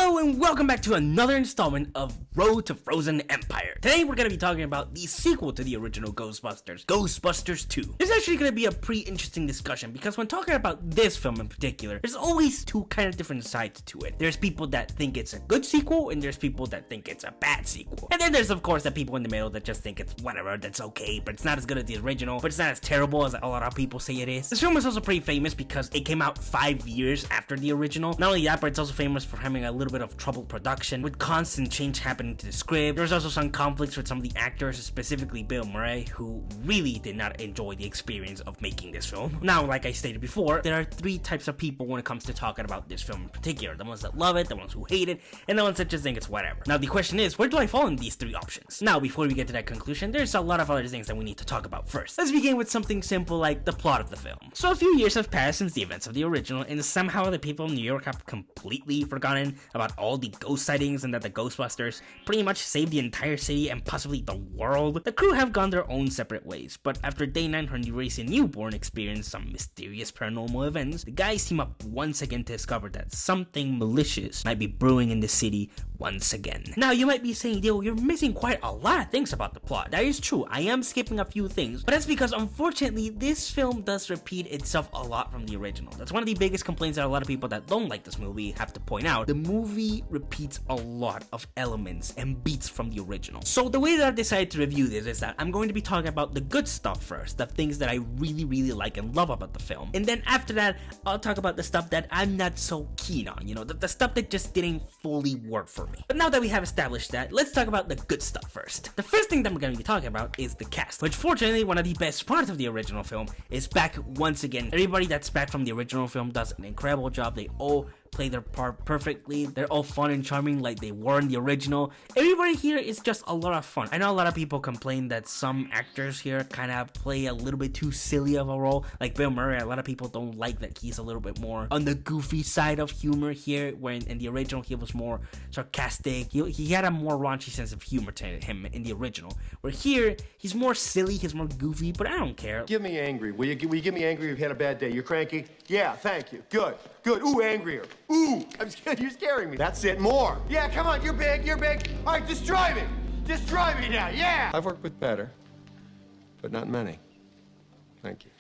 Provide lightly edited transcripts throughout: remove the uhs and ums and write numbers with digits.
Hello and welcome back to another installment of Road to Frozen Empire. Today we're going to be talking about the sequel to the original Ghostbusters, Ghostbusters 2. This is actually going to be a pretty interesting discussion because when talking about this film in particular, there's always two kind of different sides to it. There's people that think it's a good sequel and there's people that think it's a bad sequel. And then there's of course the people in the middle that just think it's whatever, that's okay, but it's not as good as the original, but it's not as terrible as a lot of people say it is. This film is also pretty famous because it came out 5 years after the original. Not only that, but it's also famous for having a little bit of troubled production with constant change happening to the script. There's also some conflicts with some of the actors, specifically Bill Murray, who really did not enjoy the experience of making this film. Now, like I stated before, there are three types of people when it comes to talking about this film in particular: the ones that love it, the ones who hate it, and the ones that just think it's whatever. Now the question is, where do I fall in these three options? Now, before we get to that conclusion, there's a lot of other things that we need to talk about first. Let's begin with something simple like the plot of the film. So a few years have passed since the events of the original, and somehow the people in New York have completely forgotten about all the ghost sightings and that the Ghostbusters pretty much saved the entire city and possibly the world. The crew have gone their own separate ways, but after day 9 when Race and Newborn experienced some mysterious paranormal events, the guys team up once again to discover that something malicious might be brewing in the city once again. Now you might be saying, yo, you're missing quite a lot of things about the plot. That is true, I am skipping a few things, but that's because unfortunately this film does repeat itself a lot from the original. That's one of the biggest complaints that a lot of people that don't like this movie have to point out. The movie repeats a lot of elements and beats from the original. So the way that I decided to review this is that I'm going to be talking about the good stuff first, the things that I really like and love about the film, and then after that I'll talk about the stuff that I'm not so keen on, you know, the stuff that just didn't fully work for me. But now that we have established that, let's talk about the good stuff first. The first thing that I'm going to be talking about is the cast, which fortunately one of the best parts of the original film is back once again. Everybody that's back from the original film does an incredible job. They all play their part perfectly. They're all fun and charming like they were in the original. Everybody here is just a lot of fun. I know a lot of people complain that some actors here kind of play a little bit too silly of a role. Like Bill Murray, a lot of people don't like that he's a little bit more on the goofy side of humor here, when in the original he was more sarcastic. He had a more raunchy sense of humor to him in the original, where here he's more silly, he's more goofy, but I don't care. Give me angry. Will you give me angry if you had a bad day? You're cranky? Yeah, thank you. Good. Ooh, angrier. Ooh, I'm scared. You're scaring me. That's it. More. Yeah, come on. You're big. All right, destroy me. Destroy me now. Yeah. I've worked with better, but not many. Thank you.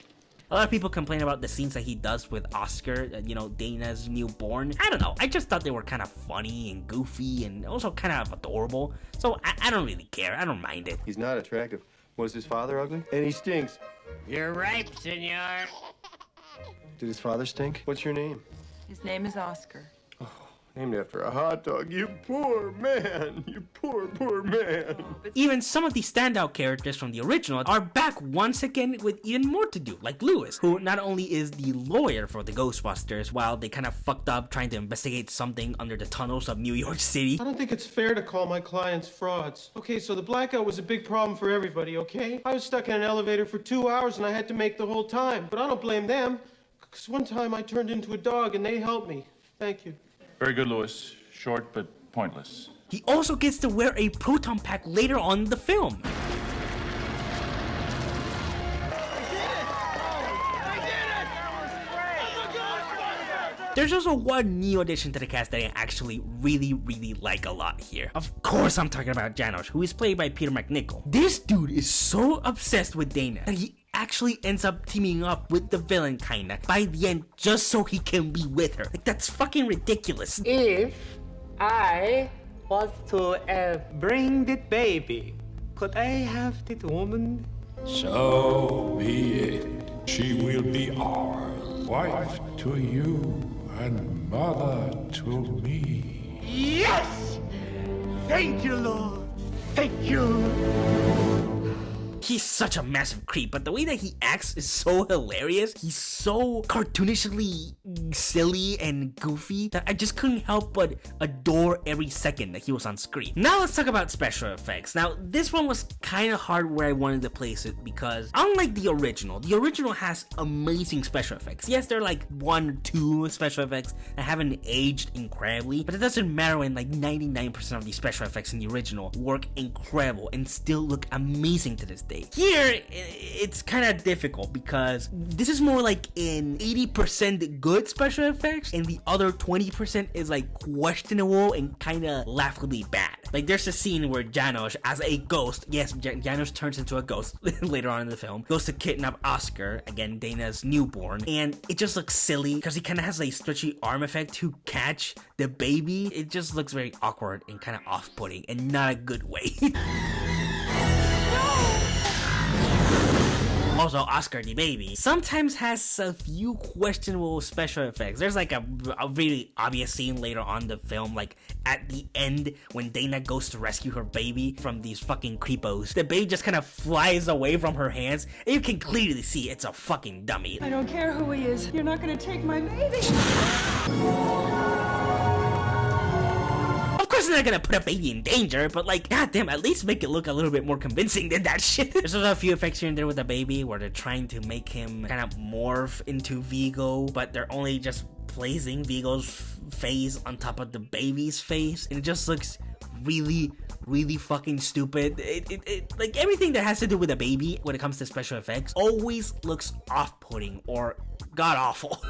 A lot of people complain about the scenes that he does with Oscar, you know, Dana's newborn. I don't know, I just thought they were kind of funny and goofy and also kind of adorable. So I don't really care, I don't mind it. He's not attractive. Was his father ugly? And he stinks. You're right, senor. Did his father stink? What's your name? His name is Oscar. Named after a hot dog. You poor man. You poor man. Even some of the standout characters from the original are back once again with even more to do, like Lewis, who not only is the lawyer for the Ghostbusters while they kind of fucked up trying to investigate something under the tunnels of New York City. I don't think it's fair to call my clients frauds. Okay, so the blackout was a big problem for everybody, okay? I was stuck in an elevator for 2 hours and I had to make the whole time. But I don't blame them, because one time I turned into a dog and they helped me. Thank you. Very good, Lewis. Short but pointless. He also gets to wear a proton pack later on in the film. There's also one new addition to the cast that I actually really like a lot here. Of course I'm talking about Janosch, who is played by Peter MacNicol. This dude is so obsessed with Dana that he actually ends up teaming up with the villain kinda by the end just so he can be with her. Like, that's fucking ridiculous. If I was to bring that baby, could I have that woman? So be it. She will be our wife to you and mother to me. Yes! Thank you, Lord. Thank you. He's such a massive creep, but the way that he acts is so hilarious. He's so cartoonishly silly and goofy that I just couldn't help but adore every second that he was on screen. Now let's talk about special effects. Now this one was kind of hard where I wanted to place it because unlike the original has amazing special effects. Yes, there are like 1 or 2 special effects that haven't aged incredibly, but it doesn't matter when like 99% of the special effects in the original work incredible and still look amazing to this day. birthday. Here, it's kind of difficult because this is more like an 80% good special effects, and the other 20% is like questionable and kind of laughably bad. Like there's a scene where Janos, as a ghost, yes, Janos turns into a ghost later on in the film, goes to kidnap Oscar, again Dana's newborn, and it just looks silly because he kind of has a stretchy arm effect to catch the baby. It just looks very awkward and kind of off-putting, and not a good way. Also, Oscar the baby sometimes has a few questionable special effects. There's like a really obvious scene later on in the film, like at the end when Dana goes to rescue her baby from these fucking creepos. The baby just kind of flies away from her hands, and you can clearly see it's a fucking dummy. I don't care who he is. You're not gonna take my baby. Of course they're not gonna put a baby in danger, but like, goddamn, at least make it look a little bit more convincing than that shit. There's also a few effects here and there with the baby where they're trying to make him kind of morph into Vigo, but they're only just placing Vigo's face on top of the baby's face, and it just looks really fucking stupid. It like everything that has to do with a baby when it comes to special effects always looks off-putting or god-awful.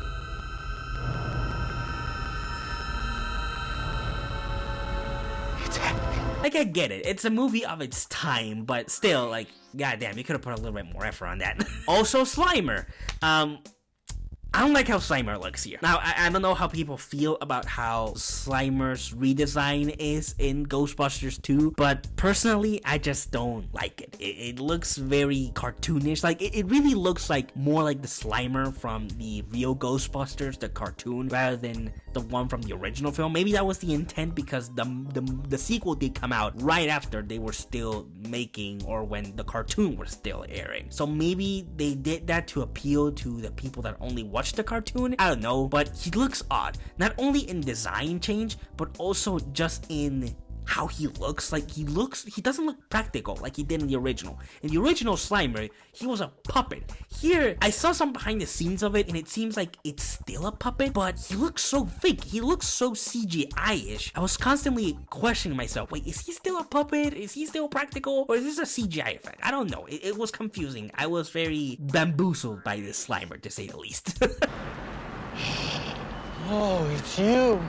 Like, I get it, it's a movie of its time, but still, like, goddamn, you could have put a little bit more effort on that. Also, Slimer. I don't like how Slimer looks here. Now, I don't know how people feel about how Slimer's redesign is in Ghostbusters 2, but personally, I just don't like it. It looks very cartoonish. Like, it really looks like more like the Slimer from the real Ghostbusters, the cartoon, rather than the one from the original film. Maybe that was the intent because the sequel did come out right after they were still making, or when the cartoon was still airing. So maybe they did that to appeal to the people that only watch the cartoon. I don't know, but he looks odd. Not only in design change, but also just in how he looks. Like, he doesn't look practical like he did in the original. In the original Slimer, he was a puppet. Here, I saw some behind the scenes of it, and it seems like it's still a puppet, but he looks so fake. He looks so CGI-ish. I was constantly questioning myself, wait, is he still a puppet? Is he still practical? Or is this a CGI effect? I don't know. It was confusing. I was very bamboozled by this Slimer, to say the least. Oh, it's you.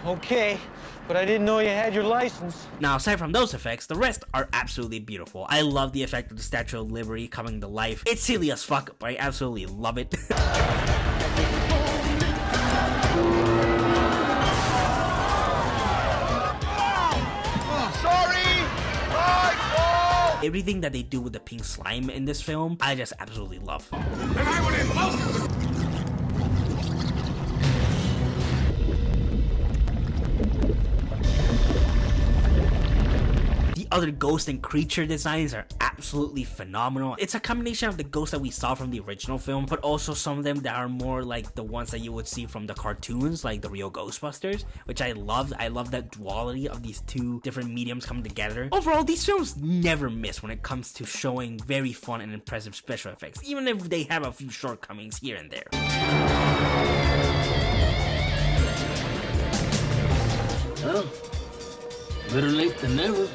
Okay, but I didn't know you had your license. Now, aside from those effects, the rest are absolutely beautiful. I love the effect of the Statue of Liberty coming to life. It's silly as fuck, but I absolutely love it. Everything that they do with the pink slime in this film, I just absolutely love. Other ghost and creature designs are absolutely phenomenal. It's a combination of the ghosts that we saw from the original film, but also some of them that are more like the ones that you would see from the cartoons, like the real Ghostbusters, which I loved. I love that duality of these two different mediums coming together. Overall, these films never miss when it comes to showing very fun and impressive special effects, even if they have a few shortcomings here and there. Well, better late than never.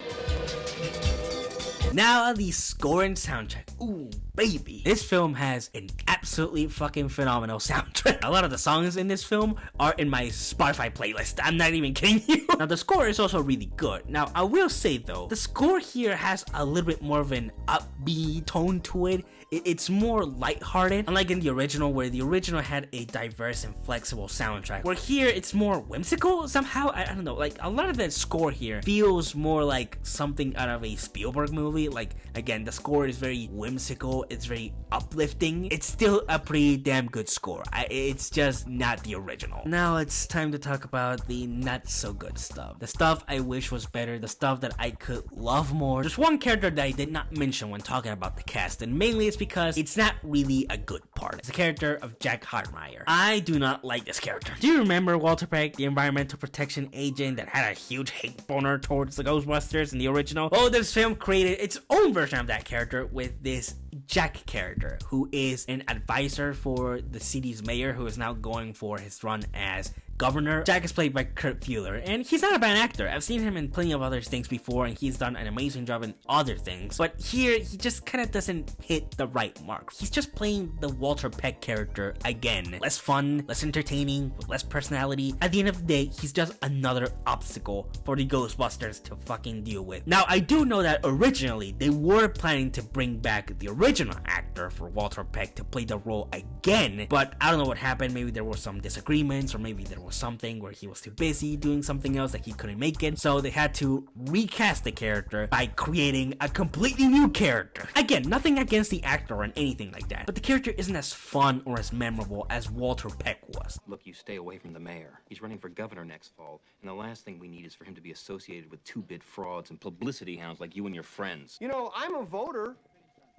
Now the score and soundtrack. Ooh, baby. This film has an absolutely fucking phenomenal soundtrack. A lot of the songs in this film are in my Spotify playlist. I'm not even kidding you. Now the score is also really good. Now I will say though, the score here has a little bit more of an upbeat tone to it. It's more lighthearted, unlike in the original, where the original had a diverse and flexible soundtrack, where here it's more whimsical somehow. I don't know, like a lot of that score here feels more like something out of a Spielberg movie. Like, again, the score is very whimsical, it's very uplifting. It's still a pretty damn good score. It's just not the original. Now it's time to talk about the not so good stuff. The stuff I wish was better, the stuff that I could love more. There's one character that I did not mention when talking about the cast, and mainly it's because it's not really a good part. It's the character of Jack Hartmeyer. I do not like this character. Do you remember Walter Peck, the environmental protection agent that had a huge hate boner towards the Ghostbusters in the original? Oh, this film created its own version of that character with this Jack character, who is an advisor for the city's mayor, who is now going for his run as governor. Jack is played by Kurt Fuller, and he's not a bad actor. I've seen him in plenty of other things before, and he's done an amazing job in other things. But here, he just kind of doesn't hit the right mark. He's just playing the Walter Peck character again. Less fun, less entertaining, with less personality. At the end of the day, he's just another obstacle for the Ghostbusters to fucking deal with. Now, I do know that originally, they were planning to bring back the original actor for Walter Peck to play the role again, but I don't know what happened. Maybe there were some disagreements, or maybe there was something where he was too busy doing something else that he couldn't make it, so they had to recast the character by creating a completely new character. Again, nothing against the actor or anything like that, but the character isn't as fun or as memorable as Walter Peck was. Look, you stay away from the mayor. He's running for governor next fall, and the last thing we need is for him to be associated with two-bit frauds and publicity hounds like you and your friends. You know, I'm a voter.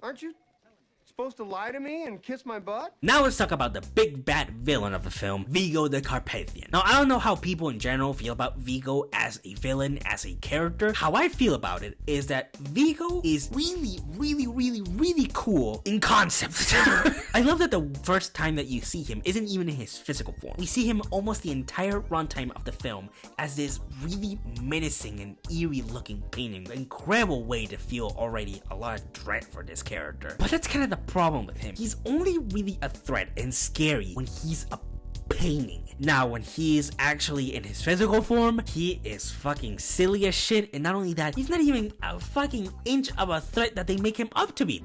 Aren't you supposed to lie to me and kiss my butt? Now let's talk about the big bad villain of the film, Vigo the Carpathian. Now, I don't know how people in general feel about Vigo as a villain, as a character. How I feel about it is that Vigo is really cool in concept. I love that the first time that you see him isn't even in his physical form. We see him almost the entire runtime of the film as this really menacing and eerie looking painting. An incredible way to feel already a lot of dread for this character. But that's kind of the problem with him. He's only really a threat and scary when he's a painting. Now, when he's actually in his physical form, he is fucking silly as shit, and not only that, he's not even a fucking inch of a threat that they make him up to be.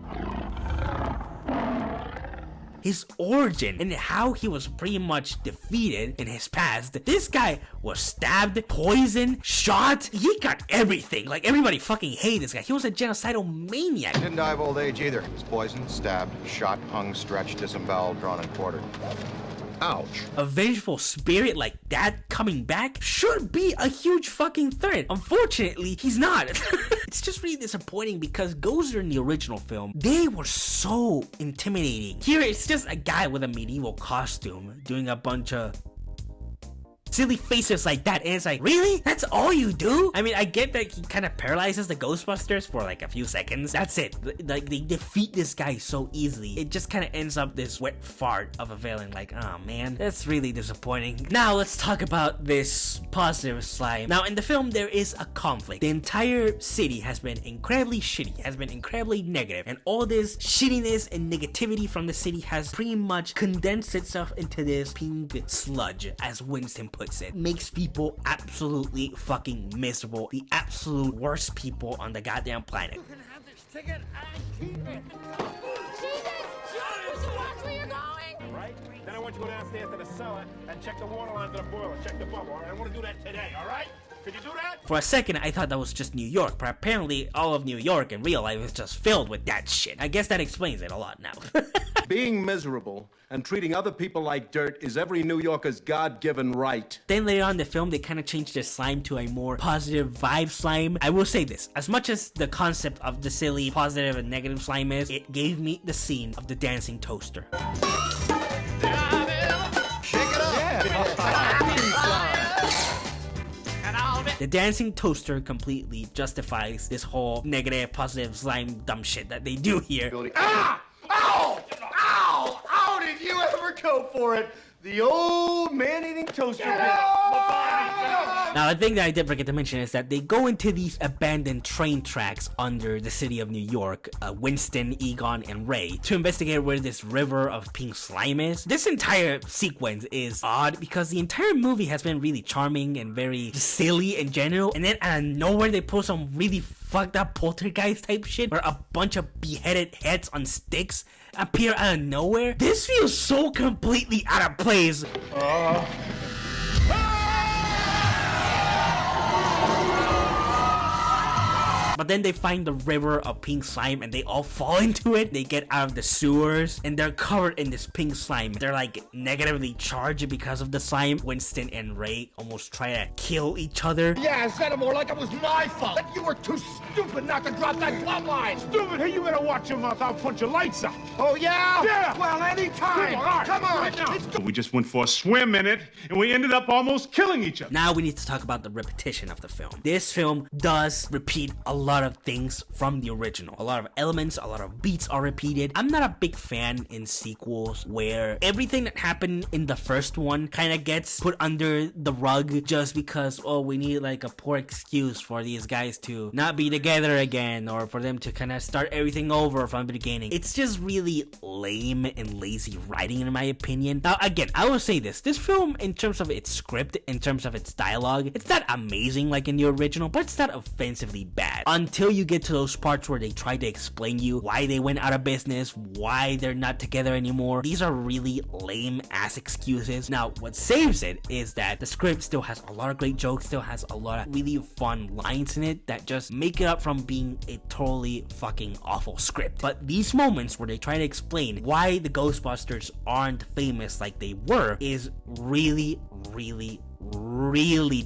His origin and how he was pretty much defeated in his past. This guy was stabbed, poisoned, shot. He got everything. Like, everybody fucking hated this guy. He was a genocidal maniac. Didn't die of old age either. He was poisoned, stabbed, shot, hung, stretched, disemboweled, drawn, and quartered. Ouch. A vengeful spirit like that coming back should be a huge fucking threat. Unfortunately, he's not. It's just really disappointing because Gozer in the original film, they were so intimidating. Here, it's just a guy with a medieval costume doing a bunch of silly faces like that, and it's like, really? That's all you do? I mean, I get that he kind of paralyzes the Ghostbusters for like a few seconds. That's it. Like, they defeat this guy so easily. It just kind of ends up this wet fart of a villain. Like, oh man, that's really disappointing. Now let's talk about this positive slime. Now, in the film, there is a conflict. The entire city has been incredibly shitty, has been incredibly negative, and all this shittiness and negativity from the city has pretty much condensed itself into this pink sludge, as Winston puts it. Makes people absolutely fucking miserable. The absolute worst people on the goddamn planet. You can have this ticket and keep it. Jesus! You should watch where you're going! Right? Then I want you to go downstairs to the cellar and check the water lines of the boiler. Check the bubble. I want to do that today, all right? Could you do that? For a second, I thought that was just New York, but apparently all of New York in real life is just filled with that shit. I guess that explains it a lot now. Being miserable and treating other people like dirt is every New Yorker's God-given right. Then later on in the film, they kind of changed their slime to a more positive vibe slime. I will say this, as much as the concept of the silly positive and negative slime is, it gave me the scene of the dancing toaster. The dancing toaster completely justifies this whole negative, positive, slime, dumb shit that they do here. Ah! Ow! Ow! How did you ever go for it? The old man-eating toaster. Now, the thing that I did forget to mention is that they go into these abandoned train tracks under the city of New York, Winston, Egon, and Ray, to investigate where this river of pink slime is. This entire sequence is odd because the entire movie has been really charming and very silly in general, and then out of nowhere they pull some really fucked up poltergeist type shit where a bunch of beheaded heads on sticks appear out of nowhere. This feels so completely out of place. But then they find the river of pink slime and they all fall into it. They get out of the sewers and they're covered in this pink slime. They're like negatively charged because of the slime. Winston and Ray almost try to kill each other. Yeah, I said it more like it was my fault. That you were too stupid not to drop that plot line. Stupid? Hey, you better watch your mouth. I'll punch your lights out. Oh, yeah? Yeah. Well, anytime. Come on. Right now. We just went for a swim in it, and we ended up almost killing each other. Now we need to talk about the repetition of the film. This film does repeat a lot lot of things from the original. A lot of elements, a lot of beats are repeated. I'm not a big fan in sequels where everything that happened in the first one kind of gets put under the rug just because, oh, we need like a poor excuse for these guys to not be together again, or for them to kind of start everything over from the beginning. It's just really lame and lazy writing in my opinion. Now again, I will say this film, in terms of its script, in terms of its dialogue, it's not amazing like in the original, but it's not offensively bad until you get to those parts where they try to explain you why they went out of business, why they're not together anymore. These are really lame ass excuses. Now what saves it is that the script still has a lot of great jokes, still has a lot of really fun lines in it that just make it up from being a totally fucking awful script. But these moments where they try to explain why the Ghostbusters aren't famous like they were is really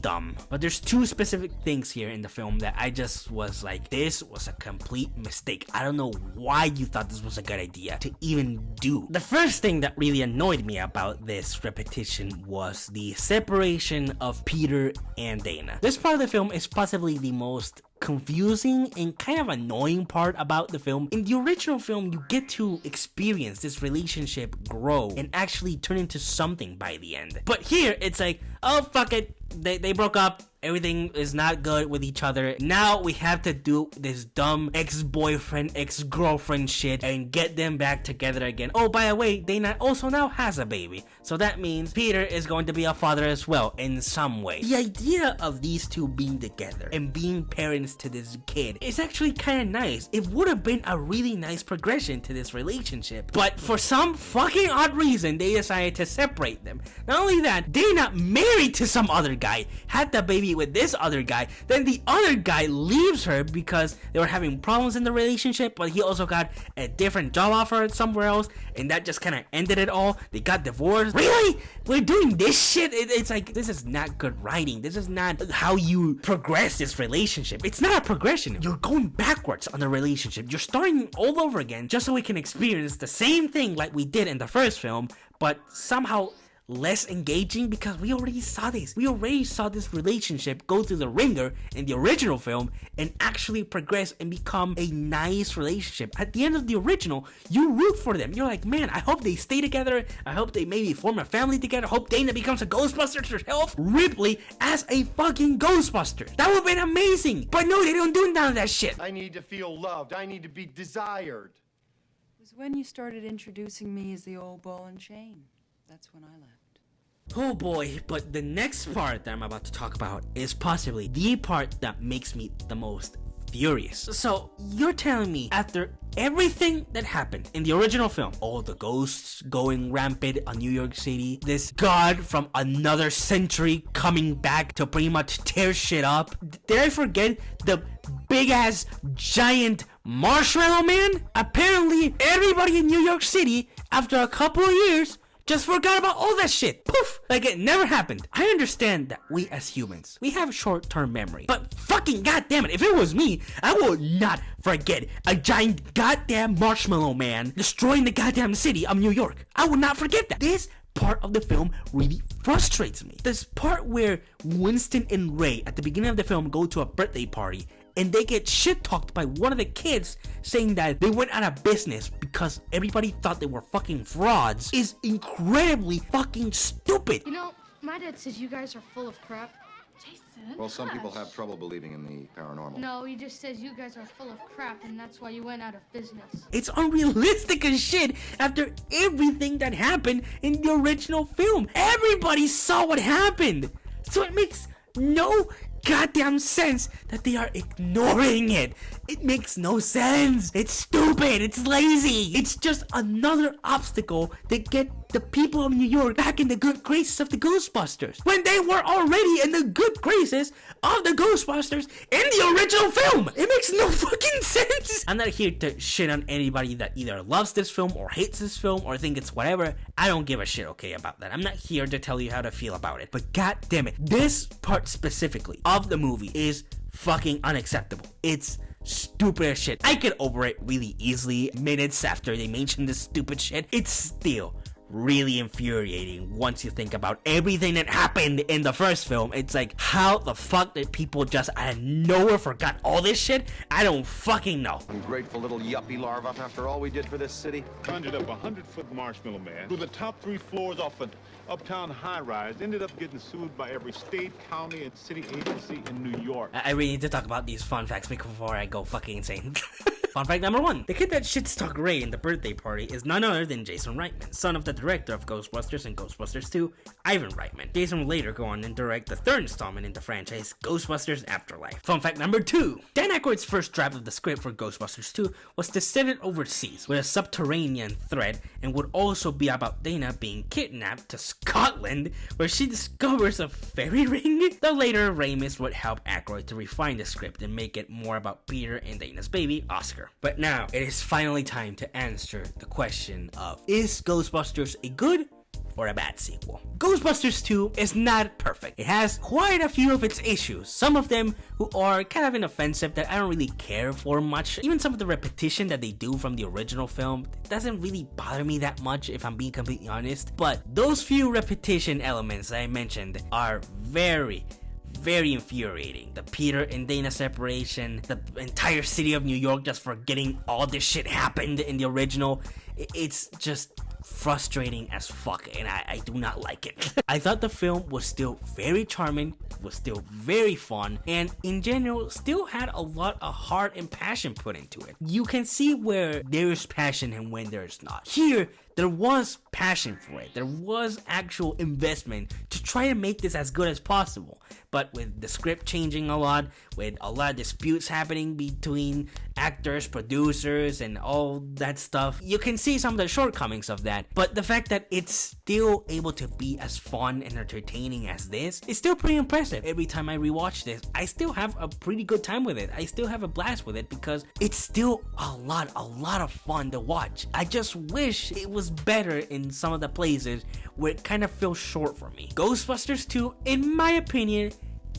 dumb. But there's two specific things here in the film that I just was like, this was a complete mistake. I don't know why you thought this was a good idea to even do. The first thing that really annoyed me about this repetition was the separation of Peter and Dana. This part of the film is possibly the most confusing and kind of annoying part about the film. In the original film, you get to experience this relationship grow and actually turn into something by the end. But here, it's like, oh fuck it, they broke up, everything is not good with each other. Now we have to do this dumb ex-boyfriend, ex-girlfriend shit and get them back together again. Oh, by the way, Dana also now has a baby, so that means Peter is going to be a father as well in some way. The idea of these two being together and being parents to this kid is actually kind of nice. It would have been a really nice progression to this relationship, but for some fucking odd reason they decided to separate them. Not only that, Dana married to some other guy, had the baby with this other guy, then the other guy leaves her because they were having problems in the relationship, but he also got a different job offer somewhere else, and that just kind of ended it all. They got divorced. Really? We're doing this shit? It's like, this is not good writing. This is not how you progress this relationship. It's not a progression. You're going backwards on the relationship. You're starting all over again just so we can experience the same thing like we did in the first film, but somehow less engaging because we already saw this. We already saw this relationship go through the ringer in the original film and actually progress and become a nice relationship. At the end of the original, you root for them. You're like, man, I hope they stay together. I hope they maybe form a family together. I hope Dana becomes a Ghostbuster herself. Ripley as a fucking Ghostbuster. That would have been amazing. But no, they don't do none of that shit. I need to feel loved. I need to be desired. It was when you started introducing me as the old ball and chain. That's when I left. Oh boy, but the next part that I'm about to talk about is possibly the part that makes me the most furious. So, you're telling me after everything that happened in the original film, all the ghosts going rampant on New York City, this god from another century coming back to pretty much tear shit up, did I forget the big ass giant marshmallow man? Apparently everybody in New York City after a couple of years just forgot about all that shit. Poof! Like it never happened. I understand that we as humans, we have short-term memory. But fucking goddammit, if it was me, I would not forget a giant goddamn marshmallow man destroying the goddamn city of New York. I would not forget that. This part of the film really frustrates me. This part where Winston and Ray at the beginning of the film go to a birthday party and they get shit talked by one of the kids saying that they went out of business because everybody thought they were fucking frauds is incredibly fucking stupid. You know, my dad says you guys are full of crap. Jason. Well, some people have trouble believing in the paranormal. No, he just says you guys are full of crap and that's why you went out of business. It's unrealistic as shit after everything that happened in the original film. Everybody saw what happened. So it makes no goddamn sense that they are ignoring it. It makes no sense. It's stupid. It's lazy. It's just another obstacle to get the people of New York back in the good graces of the Ghostbusters when they were already in the good graces of the Ghostbusters in the original film. It makes no fucking sense. I'm not here to shit on anybody that either loves this film or hates this film or think it's whatever. I don't give a shit, okay, about that. I'm not here to tell you how to feel about it. But god damn it, this part specifically of the movie is fucking unacceptable. It's stupid as shit. I get over it really easily minutes after they mention this stupid shit. It's still really infuriating once you think about everything that happened in the first film. It's like, how the fuck did people just out of nowhere forgot all this shit? I don't fucking know. Ungrateful little yuppie larva. After all we did for this city. Conjured up a 100-foot marshmallow man who the top 3 floors off an uptown high-rise ended up getting sued by every state, county, and city agency in New York. I really need to talk about these fun facts before I go fucking insane. Fun fact number 1. The kid that shit-stalked Ray in the birthday party is none other than Jason Reitman, son of the director of Ghostbusters and Ghostbusters 2, Ivan Reitman. Jason would later go on and direct the 3rd installment in the franchise, Ghostbusters Afterlife. Fun fact number 2. Dan Aykroyd's first draft of the script for Ghostbusters 2 was to set it overseas with a subterranean thread, and would also be about Dana being kidnapped to Scotland, where she discovers a fairy ring. Though later, Ramis would help Aykroyd to refine the script and make it more about Peter and Dana's baby, Oscar. But now, it is finally time to answer the question of, is Ghostbusters a good or a bad sequel? Ghostbusters 2 is not perfect. It has quite a few of its issues, some of them who are kind of inoffensive that I don't really care for much. Even some of the repetition that they do from the original film doesn't really bother me that much, if I'm being completely honest. But those few repetition elements that I mentioned are very infuriating. The Peter and Dana separation, the entire city of New York just forgetting all this shit happened in the original. It's just frustrating as fuck, and I do not like it. I thought the film was still very charming, was still very fun, and in general still had a lot of heart and passion put into it. You can see where there is passion and when there's not. Here, there was passion for it. There was actual investment to try to make this as good as possible. But with the script changing a lot, with a lot of disputes happening between actors, producers, and all that stuff, you can see some of the shortcomings of that. But the fact that it's still able to be as fun and entertaining as this is still pretty impressive. Every time I rewatch this, I still have a pretty good time with it. I still have a blast with it because it's still a lot of fun to watch. I just wish it was better in some of the places where it kind of feels short for me. Ghostbusters 2, in my opinion,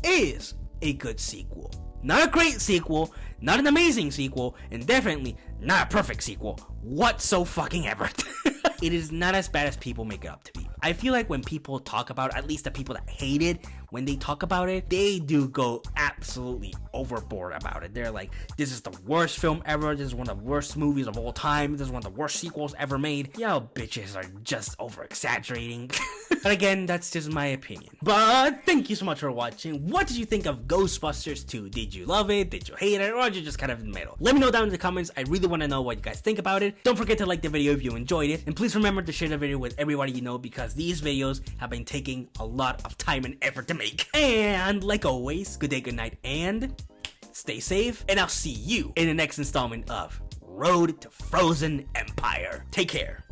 is a good sequel. Not a great sequel, not an amazing sequel, and definitely not a perfect sequel whatsoever. It is not as bad as people make it up to be. I feel like when people talk about it, at least the people that hate it, when they talk about it, they do go absolutely overboard about it. They're like, this is the worst film ever, this is one of the worst movies of all time, this is one of the worst sequels ever made. Y'all bitches are just over exaggerating. But again, that's just my opinion. But thank you so much for watching. What did you think of Ghostbusters 2? Did you love it? Did you hate it? Or did you just kind of in the middle? Let me know down in the comments. I really want to know what you guys think about it. Don't forget to like the video if you enjoyed it. And please remember to share the video with everybody you know, because these videos have been taking a lot of time and effort to make. And like always, good day, good night, and stay safe. And I'll see you in the next installment of Road to Frozen Empire. Take care.